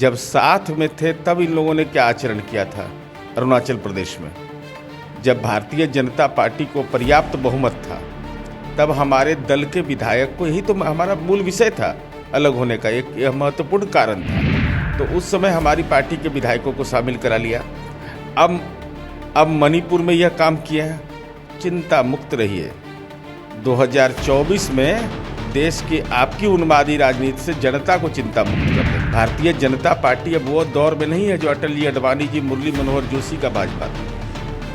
जब साथ में थे तब इन लोगों ने क्या आचरण किया था अरुणाचल प्रदेश में। जब भारतीय जनता पार्टी को पर्याप्त बहुमत था तब हमारे दल के विधायक को, यही तो हमारा मूल विषय था अलग होने का, एक यह महत्वपूर्ण कारण था। तो उस समय हमारी पार्टी के विधायकों को शामिल करा लिया। अब मणिपुर में यह काम किया है। चिंता मुक्त रहिए। 2024 में देश की आपकी उन्मादी राजनीति से जनता को चिंता मुक्त कर दें। भारतीय जनता पार्टी अब वो दौर में नहीं है जो अटल जी, अडवाणी जी, मुरली मनोहर जोशी का भाजपा था।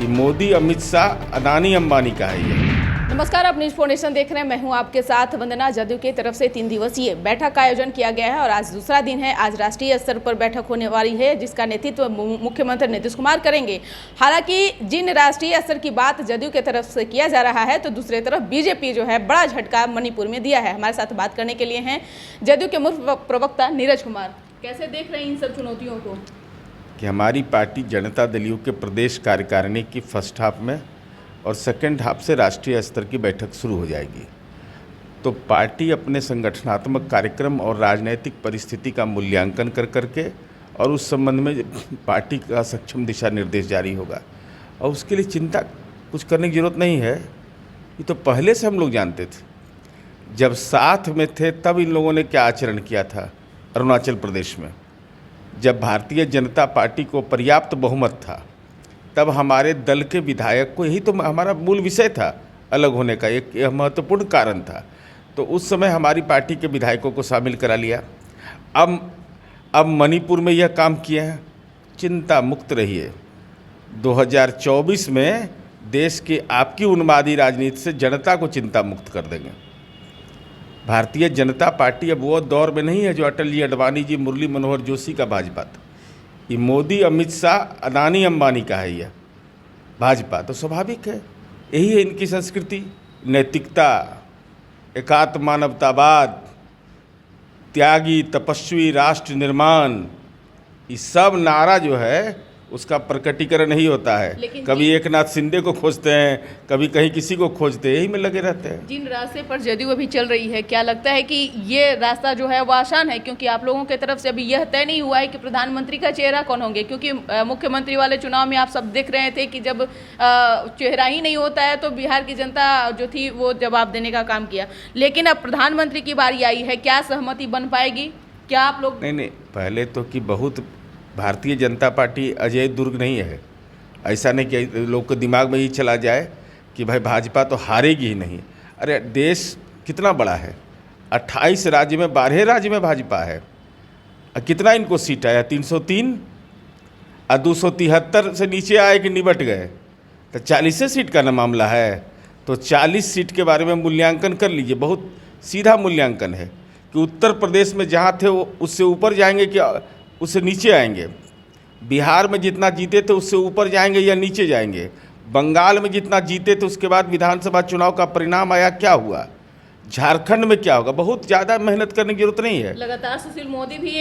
ये मोदी, अमित शाह, अदानी, अंबानी का है ये। नमस्कार, आप न्यूज फाउंडेशन देख रहे हैं। मैं हूं आपके साथ वंदना। जदयू की तरफ से 3 दिवसीय बैठक का आयोजन किया गया है और आज दूसरा दिन है। आज राष्ट्रीय स्तर पर बैठक होने वाली है जिसका नेतृत्व मुख्यमंत्री नीतीश कुमार करेंगे। हालांकि जिन राष्ट्रीय स्तर की बात जदयू की तरफ से किया जा रहा है, तो दूसरी तरफ बीजेपी जो है बड़ा झटका मणिपुर में दिया है। हमारे साथ बात करने के लिए हैं जदयू के मुख्य प्रवक्ता नीरज कुमार। कैसे देख रहे हैं इन सब चुनौतियों को? कि हमारी पार्टी जनता दल के प्रदेश कार्यकारिणी की फर्स्ट हाफ में और सेकेंड हाफ से राष्ट्रीय स्तर की बैठक शुरू हो जाएगी। तो पार्टी अपने संगठनात्मक कार्यक्रम और राजनीतिक परिस्थिति का मूल्यांकन कर करके और उस संबंध में पार्टी का सक्षम दिशा निर्देश जारी होगा। और उसके लिए चिंता कुछ करने की जरूरत नहीं है। ये तो पहले से हम लोग जानते थे। जब साथ में थे तब इन लोगों ने क्या आचरण किया था अरुणाचल प्रदेश में। जब भारतीय जनता पार्टी को पर्याप्त बहुमत था तब हमारे दल के विधायक को, यही तो हमारा मूल विषय था अलग होने का, एक यह महत्वपूर्ण कारण था। तो उस समय हमारी पार्टी के विधायकों को शामिल करा लिया। अब मणिपुर में यह काम किया है। चिंता मुक्त रहिए। 2024 में देश की आपकी उन्मादी राजनीति से जनता को चिंता मुक्त कर देंगे। भारतीय जनता पार्टी अब वो दौर में नहीं है जो अटल जी, अडवाणी जी, मुरली मनोहर जोशी का भाजपा था। ये मोदी, अमित शाह, अदानी, अंबानी का है यह भाजपा। तो स्वाभाविक है, यही है इनकी संस्कृति। नैतिकता, एकात्म मानवतावाद, त्यागी, तपस्वी, राष्ट्र निर्माण, ये सब नारा जो है उसका प्रकटीकरण नहीं होता है। कभी एक नाथ शिंदे को खोजते हैं, कभी कहीं किसी को खोजते हैं, यही में लगे रहते हैं। जिन रास्ते पर जदयू अभी चल रही है, क्या लगता है कि ये रास्ता जो है वो आसान है? क्योंकि आप लोगों की तरफ से अभी यह तय नहीं हुआ है कि प्रधानमंत्री का चेहरा कौन होंगे। क्योंकि मुख्यमंत्री वाले चुनाव में आप सब देख रहे थे कि जब चेहरा ही नहीं होता है तो बिहार की जनता जो थी वो जवाब देने का काम किया। लेकिन अब प्रधानमंत्री की बारी आई है, क्या सहमति बन पाएगी? क्या आप लोग नहीं, पहले तो कि बहुत भारतीय जनता पार्टी अजय दुर्ग नहीं है। ऐसा नहीं कि लोग के दिमाग में ये चला जाए कि भाई भाजपा तो हारेगी ही नहीं। अरे देश कितना बड़ा है, 28 राज्य में 12 राज्य में भाजपा है। कितना इनको सीट आया? 303 और 273 से नीचे आए कि निबट गए। तो 40 सीट का ना मामला है। तो 40 सीट के बारे में मूल्यांकन कर लीजिए। बहुत सीधा मूल्यांकन है कि उत्तर प्रदेश में जहाँ थे वो उससे ऊपर जाएंगे कि उससे नीचे आएंगे। बिहार में जितना जीते थे उससे ऊपर जाएंगे या नीचे जाएंगे। बंगाल में जितना जीते थे उसके बाद विधानसभा चुनाव का परिणाम आया, क्या हुआ? झारखंड में क्या होगा? बहुत ज़्यादा मेहनत करने की जरूरत नहीं है। लगातार सुशील मोदी भी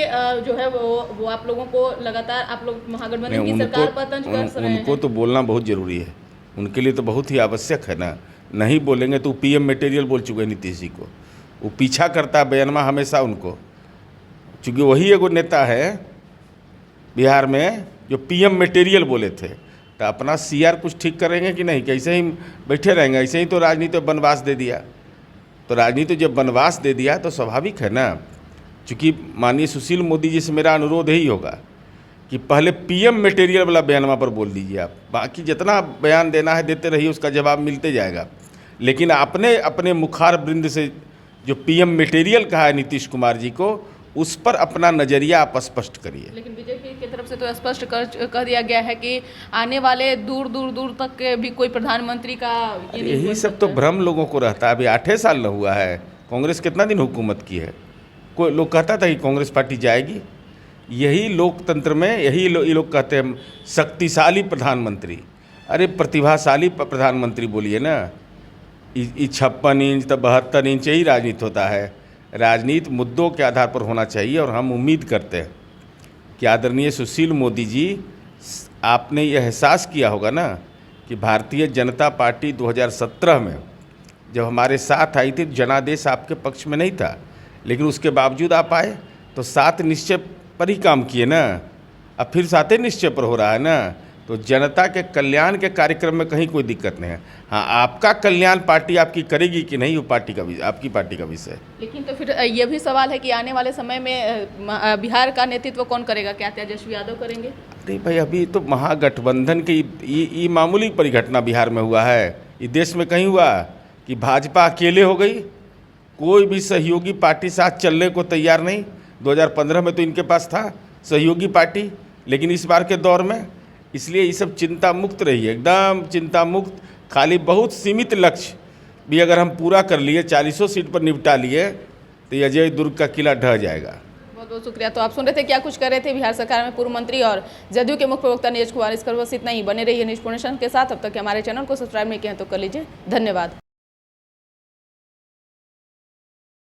जो है वो आप लोगों को लगातार, आप लोग महागठबंधन की सरकार पर तंज कस रहे हैं। उनको तो बोलना बहुत ज़रूरी है। उनके लिए तो बहुत ही आवश्यक है ना। नहीं बोलेंगे तो PM मटेरियल बोल चुके हैं नीतीश जी को। वो पीछा करता है बयानमा हमेशा उनको, चूँकि वही एगो नेता है बिहार में जो PM मटेरियल बोले थे। तो अपना CR कुछ ठीक करेंगे कि नहीं? कैसे ही बैठे रहेंगे? ऐसे ही तो राजनीति में वनवास दे दिया। तो राजनीति जब वनवास दे दिया तो स्वाभाविक है ना। चूँकि माननीय सुशील मोदी जी से मेरा अनुरोध यही होगा कि पहले PM मटेरियल वाला बयानमा पर बोल दीजिए आप। बाकी जितना बयान देना है देते रहिए, उसका जवाब मिलते जाएगा। लेकिन आपने अपने मुखार वृंद से जो PM मटेरियल कहा है नीतीश कुमार जी को, उस पर अपना नजरिया आप स्पष्ट करिए। लेकिन बीजेपी की तरफ से तो स्पष्ट कर दिया गया है कि आने वाले दूर दूर दूर तक भी कोई प्रधानमंत्री का यही सब तो भ्रम लोगों को रहता है। अभी 8 साल न हुआ है। कांग्रेस कितना दिन हुकूमत की है? कोई लोग कहता था कि कांग्रेस पार्टी जाएगी। यही लोकतंत्र में यही लोग कहते हैं शक्तिशाली प्रधानमंत्री। अरे प्रतिभाशाली प्रधानमंत्री बोलिए ना। 56 इंच तो 72 इंच ही राजनीति होता है। राजनीति मुद्दों के आधार पर होना चाहिए। और हम उम्मीद करते हैं कि आदरणीय सुशील मोदी जी, आपने यह एहसास किया होगा ना कि भारतीय जनता पार्टी 2017 में जब हमारे साथ आई थी, जनादेश आपके पक्ष में नहीं था, लेकिन उसके बावजूद आप आए। तो 7 निश्चय पर ही काम किए ना, अब फिर सातवें निश्चय पर हो रहा है ना, तो जनता के कल्याण के कार्यक्रम में कहीं कोई दिक्कत नहीं है। हाँ, आपका कल्याण पार्टी आपकी करेगी कि नहीं, वो पार्टी का विषय, आपकी पार्टी का विषय है। लेकिन तो फिर ये भी सवाल है कि आने वाले समय में बिहार का नेतृत्व कौन करेगा? क्या तेजस्वी यादव करेंगे? अरे भाई, अभी तो महागठबंधन की ये मामूली परिघटना बिहार में हुआ है। ये देश में कहीं हुआ कि भाजपा अकेले हो गई, कोई भी सहयोगी पार्टी साथ चलने को तैयार नहीं। 2015 में तो इनके पास था सहयोगी पार्टी, लेकिन इस बार के दौर में, इसलिए ये सब चिंता मुक्त रही है, एकदम चिंता मुक्त। खाली बहुत सीमित लक्ष्य भी अगर हम पूरा कर लिए, 40 सीट पर निपटा लिए, तो ये अजय दुर्ग का किला ढह जाएगा। बहुत बहुत शुक्रिया। तो आप सुन रहे थे क्या कुछ कर रहे थे बिहार सरकार में पूर्व मंत्री और जदयू के मुख्य प्रवक्ता नीरज कुमार। इसकर बस इतना ही। बने रहिए न्यूज़ फाउंडेशन के साथ। अब तक हमारे चैनल को सब्सक्राइब नहीं किया तो कर लीजिए। धन्यवाद।